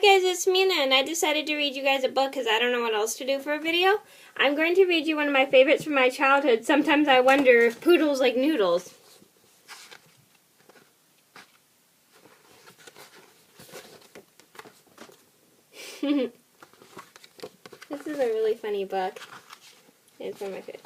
Hi guys, it's Mina, and I decided to read you guys a book because I don't know what else to do for a video. I'm going to read you one of my favorites from my childhood. Sometimes I wonder if poodles like noodles. This is a really funny book. It's one of my favorites.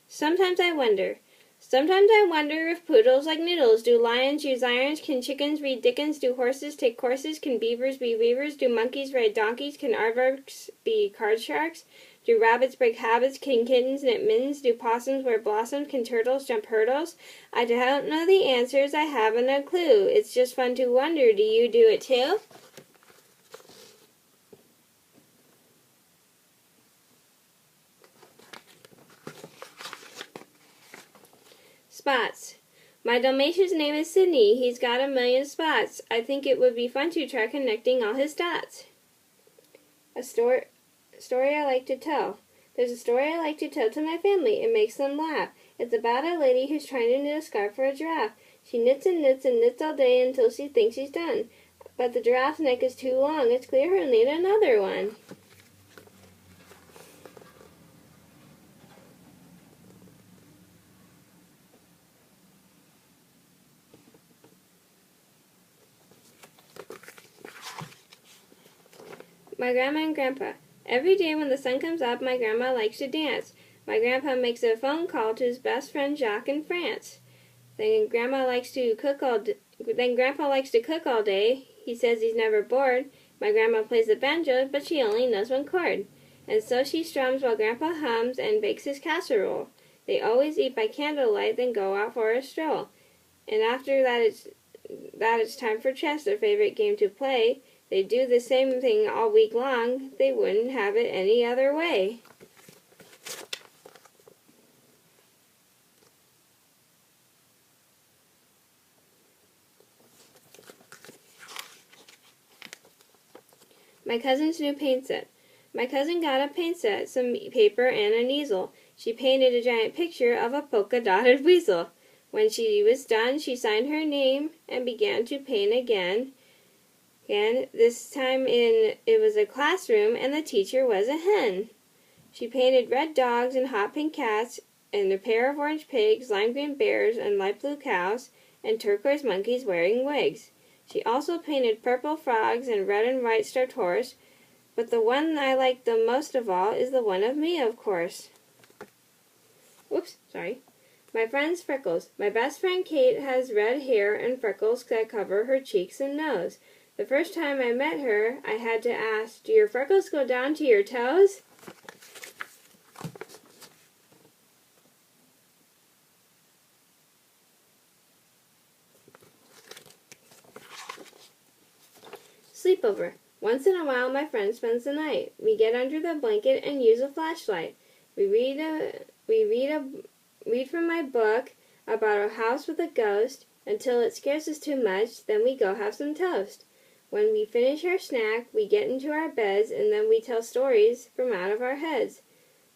Sometimes I wonder if poodles like noodles. Do lions use irons? Can chickens read Dickens? Do horses take courses? Can beavers be weavers? Do monkeys ride donkeys? Can aardvarks be card sharks? Do rabbits break habits? Can kittens knit mittens? Do possums wear blossoms? Can turtles jump hurdles? I don't know the answers. I haven't a clue. It's just fun to wonder. Do you do it too? Spots. My Dalmatian's name is Sydney. He's got a million spots. I think it would be fun to try connecting all his dots. A story I like to tell. There's a story I like to tell to my family. It makes them laugh. It's about a lady who's trying to knit a scarf for a giraffe. She knits and knits and knits all day until she thinks she's done. But the giraffe's neck is too long. It's clear he'll need another one. My grandma and grandpa. Every day when the sun comes up, my grandma likes to dance. My grandpa makes a phone call to his best friend Jacques in France. Then grandpa likes to cook all day. He says he's never bored. My grandma plays the banjo, but she only knows one chord. And so she strums while grandpa hums and bakes his casserole. They always eat by candlelight, then go out for a stroll. And after that it's time for chess, their favorite game to play. They do the same thing all week long. They wouldn't have it any other way. My cousin's new paint set. My cousin got a paint set, some paper, and an easel. She painted a giant picture of a polka-dotted weasel. When she was done, she signed her name and began to paint again. And this time it was a classroom, and the teacher was a hen. She painted red dogs and hot pink cats, and a pair of orange pigs, lime green bears, and light blue cows, and turquoise monkeys wearing wigs. She also painted purple frogs and red and white striped horse, but the one I like the most of all is the one of me, of course. Oops, sorry. My friend's freckles. My best friend Kate has red hair and freckles that cover her cheeks and nose. The first time I met her, I had to ask, do your freckles go down to your toes? Sleepover. Once in a while, my friend spends the night. We get under the blanket and use a flashlight. We read from my book about a house with a ghost until it scares us too much, then we go have some toast. When we finish our snack, we get into our beds, and then we tell stories from out of our heads.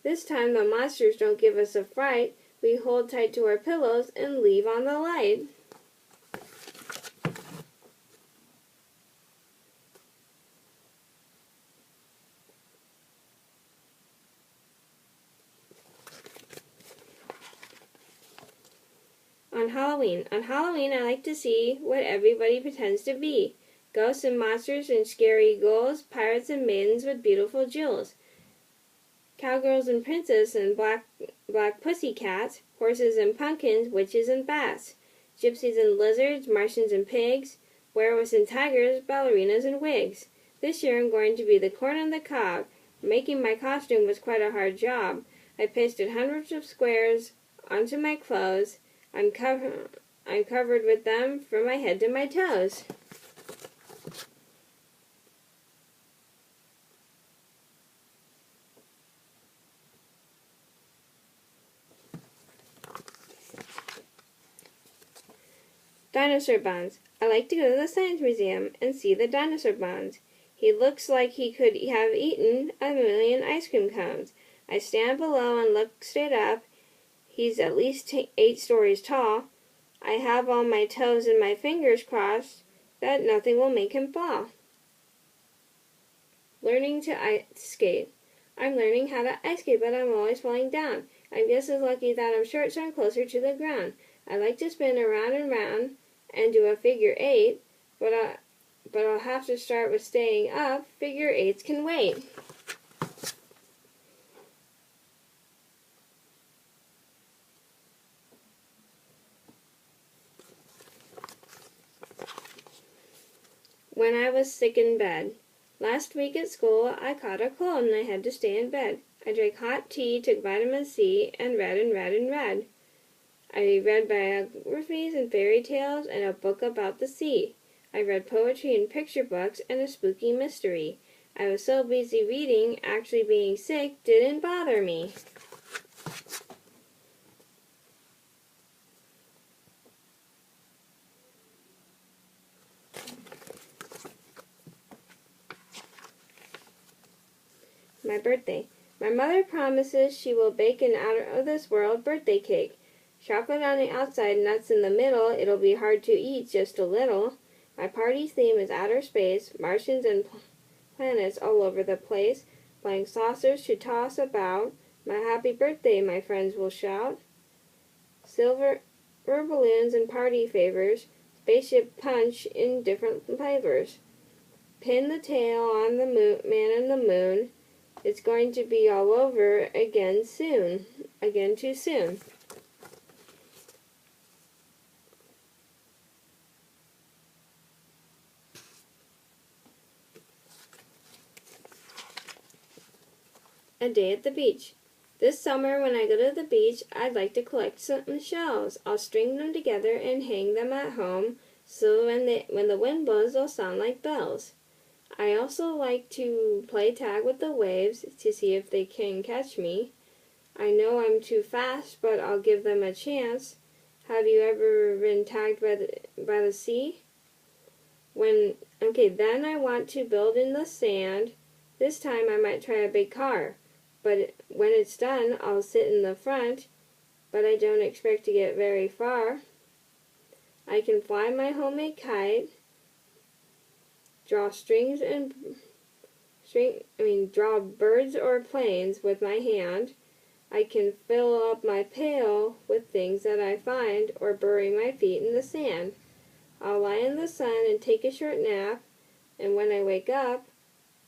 This time the monsters don't give us a fright. We hold tight to our pillows and leave on the light. On Halloween, I like to see what everybody pretends to be. Ghosts and monsters and scary ghouls, pirates and maidens with beautiful jewels, cowgirls and princesses and black pussy cats, horses and pumpkins, witches and bats, gypsies and lizards, Martians and pigs, werewolves and tigers, ballerinas and wigs. This year I'm going to be the corn on the cob. Making my costume was quite a hard job. I pasted hundreds of squares onto my clothes. I'm covered with them from my head to my toes. Dinosaur Bones. I like to go to the Science Museum and see the dinosaur bones. He looks like he could have eaten a million ice cream cones. I stand below and look straight up. He's at least 8 stories tall. I have all my toes and my fingers crossed that nothing will make him fall. Learning to ice skate. I'm learning how to ice skate, but I'm always falling down. I'm just as lucky that I'm short, so I'm closer to the ground. I like to spin around and round and do a figure eight, but I'll have to start with staying up. Figure eights can wait. When I was sick in bed. Last week at school, I caught a cold and I had to stay in bed. I drank hot tea, took vitamin C, and read and read and read. I read biographies and fairy tales and a book about the sea. I read poetry and picture books and a spooky mystery. I was so busy reading, actually being sick didn't bother me. My birthday. My mother promises she will bake an out-of-this-world birthday cake. Chocolate on the outside, nuts in the middle. It'll be hard to eat, just a little. My party's theme is outer space, Martians and planets all over the place. Flying saucers to toss about. My happy birthday, my friends will shout. Silver balloons and party favors. Spaceship punch in different flavors. Pin the tail on the man in the moon. It's going to be all over again soon. Again too soon. A day at the beach. This summer when I go to the beach, I'd like to collect some shells. I'll string them together and hang them at home so when the wind blows they'll sound like bells. I also like to play tag with the waves to see if they can catch me. I know I'm too fast, but I'll give them a chance. Have you ever been tagged by the sea? Then I want to build in the sand. This time I might try a big car. But when it's done, I'll sit in the front, but I don't expect to get very far. I can fly my homemade kite, draw draw birds or planes with my hand. I can fill up my pail with things that I find or bury my feet in the sand. I'll lie in the sun and take a short nap, and when I wake up,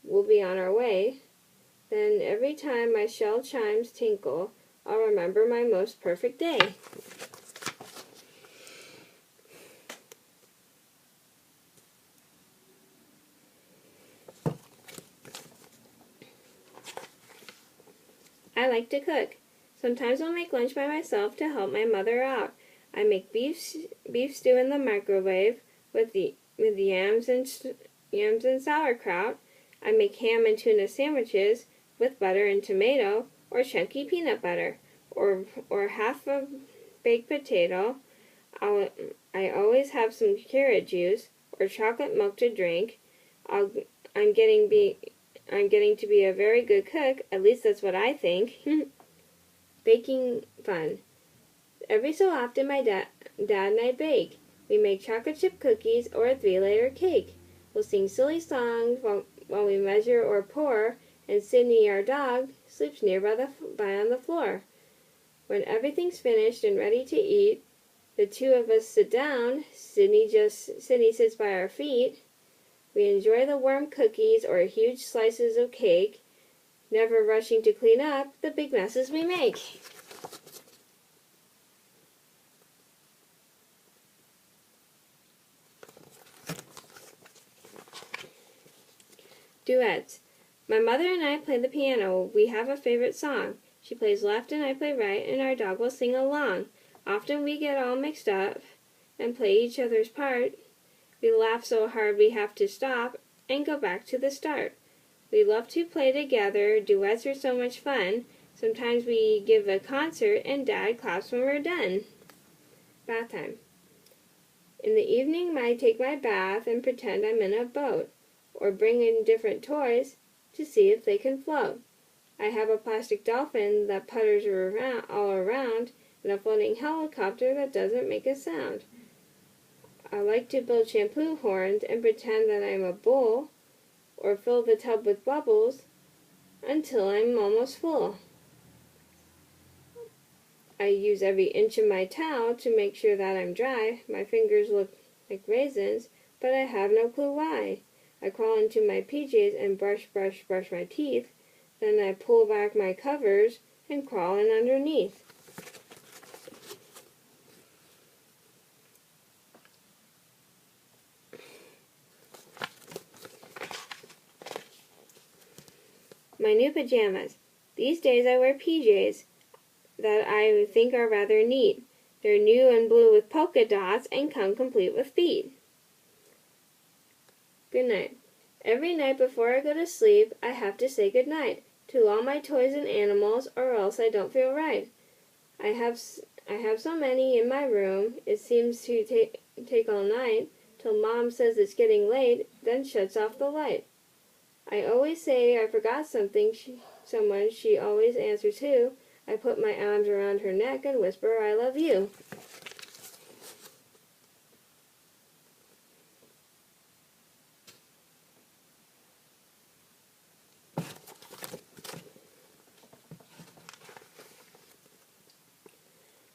we'll be on our way. Then every time my shell chimes tinkle, I'll remember my most perfect day. I like to cook. Sometimes I'll make lunch by myself to help my mother out. I make beef stew in the microwave with yams and sauerkraut. I make ham and tuna sandwiches with butter and tomato, or chunky peanut butter, or half a baked potato. I always have some carrot juice or chocolate milk to drink. I'm getting to be a very good cook. At least that's what I think. Baking fun. Every so often, my dad and I bake. We make chocolate chip cookies or a 3-layer cake. We'll sing silly songs while we measure or pour, and Sydney, our dog, sleeps nearby on the floor. When everything's finished and ready to eat, the two of us sit down. Sydney sits by our feet. We enjoy the warm cookies or huge slices of cake, never rushing to clean up the big messes we make. Duets. My mother and I play the piano. We have a favorite song. She plays left and I play right, and our dog will sing along. Often we get all mixed up and play each other's part. We laugh so hard we have to stop and go back to the start. We love to play together. Duets are so much fun. Sometimes we give a concert and Dad claps when we're done. Bath time. In the evening I take my bath and pretend I'm in a boat, or bring in different toys to see if they can float. I have a plastic dolphin that putters all around, and a floating helicopter that doesn't make a sound. I like to build shampoo horns and pretend that I'm a bull, or fill the tub with bubbles until I'm almost full. I use every inch of my towel to make sure that I'm dry. My fingers look like raisins, but I have no clue why. I crawl into my PJs and brush my teeth. Then I pull back my covers and crawl in underneath. My new pajamas. These days I wear PJs that I think are rather neat. They're new and blue with polka dots and come complete with feet. Good night. Every night before I go to sleep, I have to say good night to all my toys and animals, or else I don't feel right. I have so many in my room, it seems to take all night, till Mom says it's getting late, then shuts off the light. I always say I forgot something, someone she always answers who. I put my arms around her neck and whisper, I love you.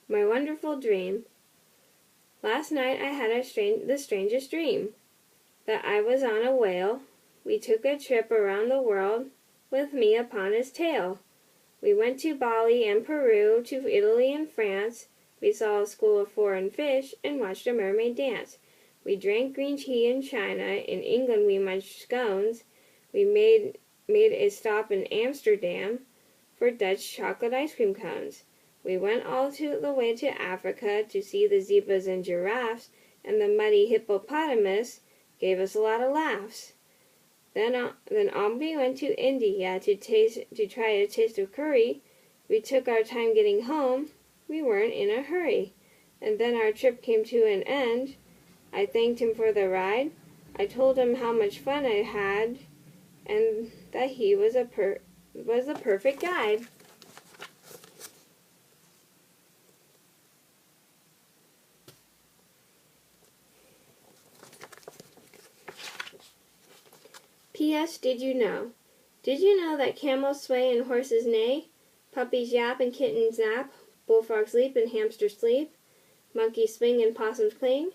My wonderful dream. Last night I had the strangest dream. That I was on a whale. We took a trip around the world with me upon his tail. We went to Bali and Peru, to Italy and France. We saw a school of foreign fish and watched a mermaid dance. We drank green tea in China. In England we munched scones. We made a stop in Amsterdam for Dutch chocolate ice cream cones. We went all the way to Africa to see the zebras and giraffes, and the muddy hippopotamus gave us a lot of laughs. Then on we went to India to try a taste of curry. We took our time getting home. We weren't in a hurry. And then our trip came to an end. I thanked him for the ride. I told him how much fun I had, and that he was the perfect guide. P.S. Did you know? Did you know that camels sway and horses neigh? Puppies yap and kittens nap. Bullfrogs leap and hamsters sleep. Monkeys swing and possums cling.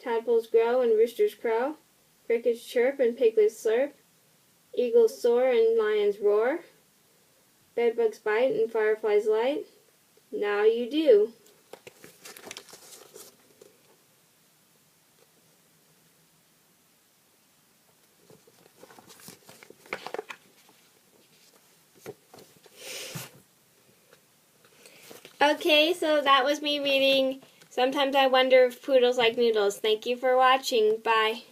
Tadpoles grow and roosters crow. Crickets chirp and piglets slurp. Eagles soar and lions roar. Bedbugs bite and fireflies light. Now you do. Okay, so that was me reading Sometimes I Wonder If Poodles Like Noodles. Thank you for watching. Bye.